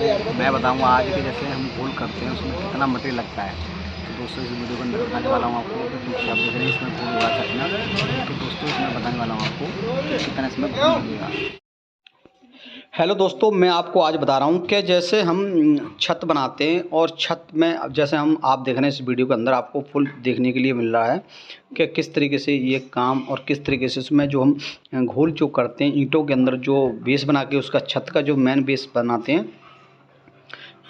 मैं बताऊंगा आज के जैसे हम घोल करते हैं उसमें कितना मटेरियल लगता है। तो दोस्तों इस वीडियो के अंदर बताने वाला हूँ आपको कि पीछे आप देख रहे हैं इसमें घोल होगा छत में। तो दोस्तों इसमें बताने वाला हूँ आपको कि कितना इसमें घोल लगेगा। हेलो दोस्तों, मैं आपको आज बता रहा हूँ कि जैसे हम छत बनाते हैं और छत में जैसे आप देख रहे हैं इस वीडियो के अंदर आपको फुल देखने के लिए मिल रहा है कि किस तरीके से ये काम और किस तरीके से इसमें जो हम घोल जो करते हैं ईंटों के अंदर जो बेस बना के उसका छत का जो मेन बेस बनाते हैं।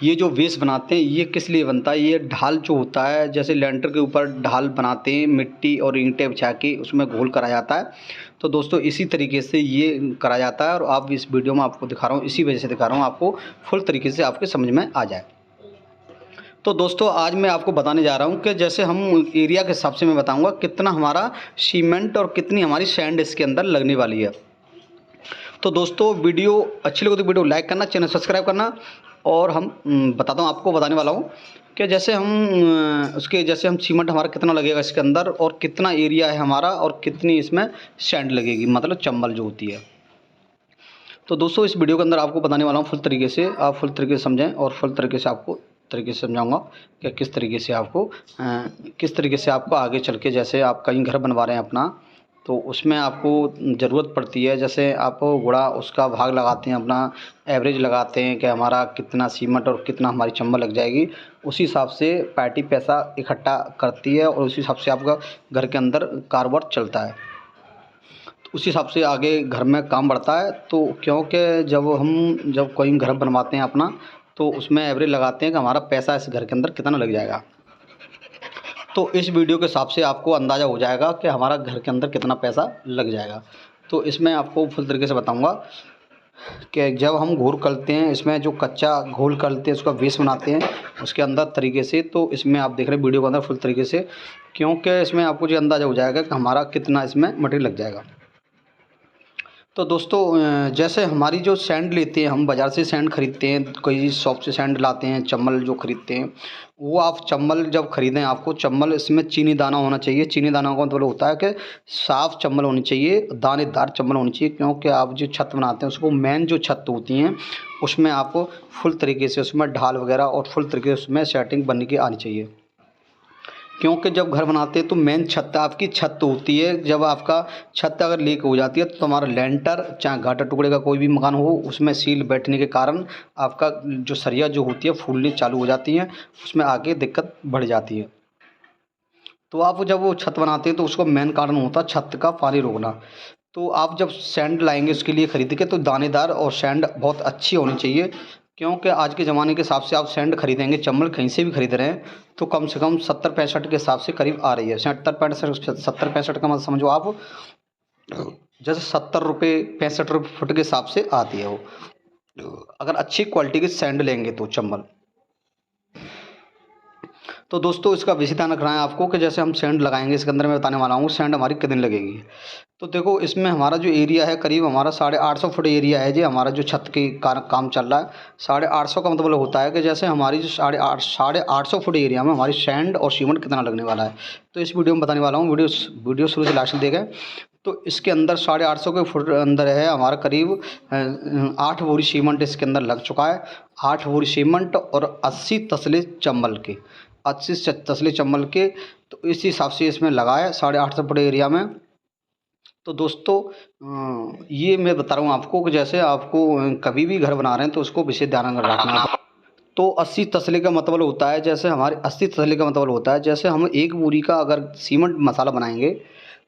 ये जो बेस बनाते हैं ये किस लिए बनता है? ये ढाल जो होता है जैसे लेंटर के ऊपर ढाल बनाते हैं, मिट्टी और ईंटें बिछा के उसमें घोल करा जाता है। तो दोस्तों इसी तरीके से ये करा जाता है और आप इस वीडियो में आपको दिखा रहा हूँ, इसी वजह से दिखा रहा हूँ आपको फुल तरीके से आपके समझ में आ जाए। तो दोस्तों आज मैं आपको बताने जा रहा हूँ कि जैसे हम एरिया के हिसाब से मैं बताऊँगा कितना हमारा सीमेंट और कितनी हमारी सैंड इसके अंदर लगने वाली है। तो दोस्तों वीडियो अच्छी लगे तो वीडियो लाइक करना, चैनल सब्सक्राइब करना। और हम बताता हूँ आपको बताने वाला हूँ कि जैसे हम उसके जैसे हम सीमेंट हमारा कितना लगेगा इसके अंदर और कितना एरिया है हमारा और कितनी इसमें सैंड लगेगी, मतलब चंबल जो होती है। तो दोस्तों इस वीडियो के अंदर आपको बताने वाला हूँ फुल तरीके से, आप फुल तरीके से समझें और फुल तरीके से आपको तरीके से समझाऊंगा कि किस तरीके से आपको आगे चल के जैसे आप कहीं घर बनवा रहे हैं अपना, तो उसमें आपको ज़रूरत पड़ती है। जैसे आप गुड़ा उसका भाग लगाते हैं, अपना एवरेज लगाते हैं कि हमारा कितना सीमेंट और कितना हमारी चंबल लग जाएगी। उसी हिसाब से पार्टी पैसा इकट्ठा करती है और उसी हिसाब से आपका घर के अंदर कारोबार चलता है। तो उसी हिसाब से आगे घर में काम बढ़ता है। तो क्योंकि जब कोई घर बनवाते हैं अपना तो उसमें एवरेज लगाते हैं कि हमारा पैसा इस घर के अंदर कितना लग जाएगा। तो इस वीडियो के हिसाब से आपको अंदाज़ा हो जाएगा कि हमारा घर के अंदर कितना पैसा लग जाएगा। तो इसमें आपको फुल तरीके से बताऊंगा कि जब हम घोल करते हैं, इसमें जो कच्चा घोल करते हैं उसका बेस बनाते हैं उसके अंदर तरीके से, तो इसमें आप देख रहे हैं वीडियो के अंदर फुल तरीके से, क्योंकि इसमें आपको जो अंदाज़ा हो जाएगा कि हमारा कितना इसमें मटेरियल लग जाएगा। तो दोस्तों जैसे हमारी जो सैंड लेते हैं, हम बाज़ार से सैंड ख़रीदते हैं, कोई शॉप से सैंड लाते हैं, चम्बल जो ख़रीदते हैं, वो आप चम्बल जब ख़रीदें आपको चम्बल इसमें चीनी दाना होना चाहिए। चीनी दाना का मतलब होता है कि साफ़ चम्बल होनी चाहिए, दानेदार चम्बल होनी चाहिए, क्योंकि आप जो छत बनाते हैं उसको मेन जो छत होती हैं उसमें आपको फुल तरीके से उसमें ढाल वगैरह और फुल तरीके से उसमें सेटिंग बनने की आनी चाहिए। क्योंकि जब घर बनाते हैं तो मेन छत आपकी छत होती है। जब आपका छत अगर लीक हो जाती है तो हमारा लेंटर चाहे घाटा टुकड़े का कोई भी मकान हो उसमें सील बैठने के कारण आपका जो सरिया जो होती है फूलनी चालू हो जाती है, उसमें आगे दिक्कत बढ़ जाती है। तो आप जब वो छत बनाते हैं तो उसको मेन कारण होता है छत का पानी रोकना। तो आप जब सैंड लाएंगे उसके लिए ख़रीद के तो दानेदार और सैंड बहुत अच्छी होनी चाहिए, क्योंकि आज के ज़माने के हिसाब से आप सैंड खरीदेंगे, चम्बल कहीं से भी खरीद रहे हैं तो कम से कम 70-65 के हिसाब से करीब आ रही है। 70-65 का मतलब समझो आप, जैसे 70 रुपये 65 रुपये फुट के हिसाब से आती है वो, अगर अच्छी क्वालिटी की सैंड लेंगे तो चम्बल। तो दोस्तों इसका विशेष ध्यान रखना है आपको कि जैसे हम सैंड लगाएंगे इसके अंदर, मैं बताने वाला हूँ सैंड हमारी कितनी लगेगी। तो देखो इसमें हमारा जो एरिया है करीब हमारा 850 फुट एरिया है जी, हमारा जो छत के काम चल रहा है। 850 का मतलब होता है कि जैसे हमारी जो 850 फुट एरिया में हमारी सैंड और सीमेंट कितना लगने वाला है। तो इस वीडियो में बताने वाला हूँ, वीडियो शुरू से लास्ट तक देखें। तो इसके अंदर 850 के फुट अंदर है हमारा करीब 8 बोरी सीमेंट इसके अंदर लग चुका है। 8 बोरी सीमेंट और 80 तसले चंबल के, 80 तसले चंबल के। तो इस हिसाब से इसमें लगा है 850 फुट एरिया में। तो दोस्तों ये मैं बता रहा हूँ आपको कि जैसे आपको कभी भी घर बना रहे हैं तो उसको विशेष ध्यान रखना है। तो 80 तसले का मतलब होता है, जैसे हमारे 80 तसले का मतलब होता है जैसे हम एक बोरी का अगर सीमेंट मसाला बनाएंगे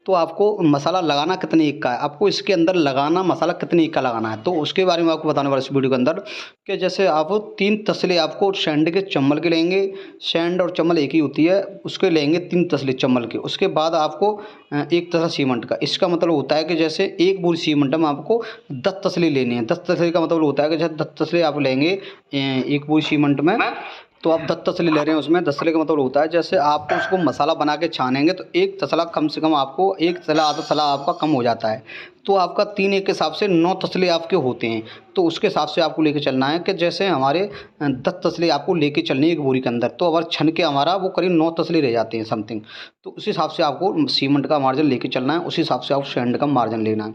तो आपको मसाला लगाना कितने एक का है, आपको इसके अंदर लगाना मसाला कितने एक का लगाना है। तो उसके बारे में आपको बताने वाला इस वीडियो के अंदर कि जैसे आप 3 तसले आपको सैंड के चम्बल के लेंगे, सैंड और चम्बल एक ही होती है, उसके लेंगे 3 तसले चम्बल के। उसके बाद आपको 1 तसला सीमेंट का। इसका मतलब होता है कि जैसे एक बोरी सीमेंट में आपको 10 तसले लेने हैं। 10 तसले का मतलब होता है कि जैसे 10 तसले आप लेंगे एक बोरी सीमेंट में, तो आप 10 तसले ले रहे हैं उसमें। 10 तसले का मतलब होता है जैसे आपको उसको मसाला बना के छानेंगे तो एक तसला कम से कम आपको, एक तसला आधा तसला आपका कम हो जाता है। तो आपका 3 एक के हिसाब से 9 तसले आपके होते हैं। तो उसके हिसाब से आपको लेके चलना है कि जैसे हमारे 10 तसले आपको लेके चलने हैं एक बोरी के अंदर, तो अगर छन के हमारा वो करीब 9 तसले रह जाते हैं समथिंग। तो उस हिसाब से आपको सीमेंट का मार्जिन लेके चलना है, उसी हिसाब से आपको सैंड का मार्जिन लेना है।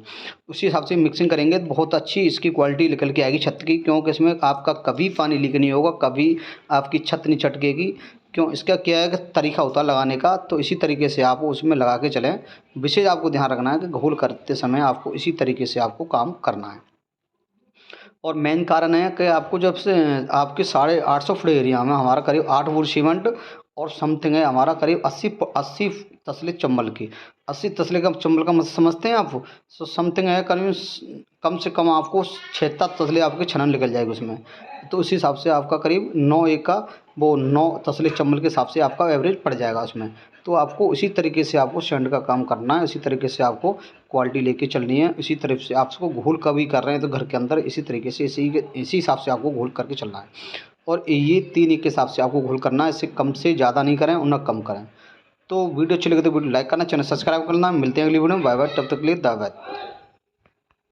उसी हिसाब से मिक्सिंग करेंगे तो बहुत अच्छी इसकी क्वालिटी निकल के आएगी छत की, क्योंकि इसमें आपका कभी पानी लीक नहीं होगा, कभी आपकी छत नहीं चटकेगी। क्यों, इसका क्या है कि तरीका होता है लगाने का, तो इसी तरीके से आप उसमें लगा के चलें। विशेष आपको ध्यान रखना है कि घोल करते समय आपको इसी तरीके से आपको काम करना है। और मेन कारण है कि आपको जब से आपके 850 फुट एरिया में हमारा करीब 8 बोरी सीमेंट और समथिंग है हमारा करीब 80 तसले चम्बल की। 80 तसले का चम्बल का समझते हैं आप, तो समथिंग है करीब कम से कम आपको 6-7 तसले आपके छनन निकल जाएगी उसमें। तो उस हिसाब से आपका करीब 9 एक का वो 9 तसले चम्बल के हिसाब से आपका एवरेज पड़ जाएगा उसमें। तो आपको इसी तरीके से आपको सैंड का काम करना है, इसी तरीके से आपको क्वालिटी लेके चलनी है। इसी तरह से आपको घोल कभी कर रहे हैं तो घर के अंदर इसी तरीके से इसी हिसाब से आपको घोल करके चलना है। और ये 3 एक के हिसाब से आपको घोल करना है, इससे कम से ज़्यादा नहीं करें और ना कम करें। तो वीडियो अच्छी लगे तो वीडियो लाइक करना, चैनल सब्सक्राइब करना। मिलते हैं अगली वीडियो में, बाय बाय, तब तक के लिए बाय बाय।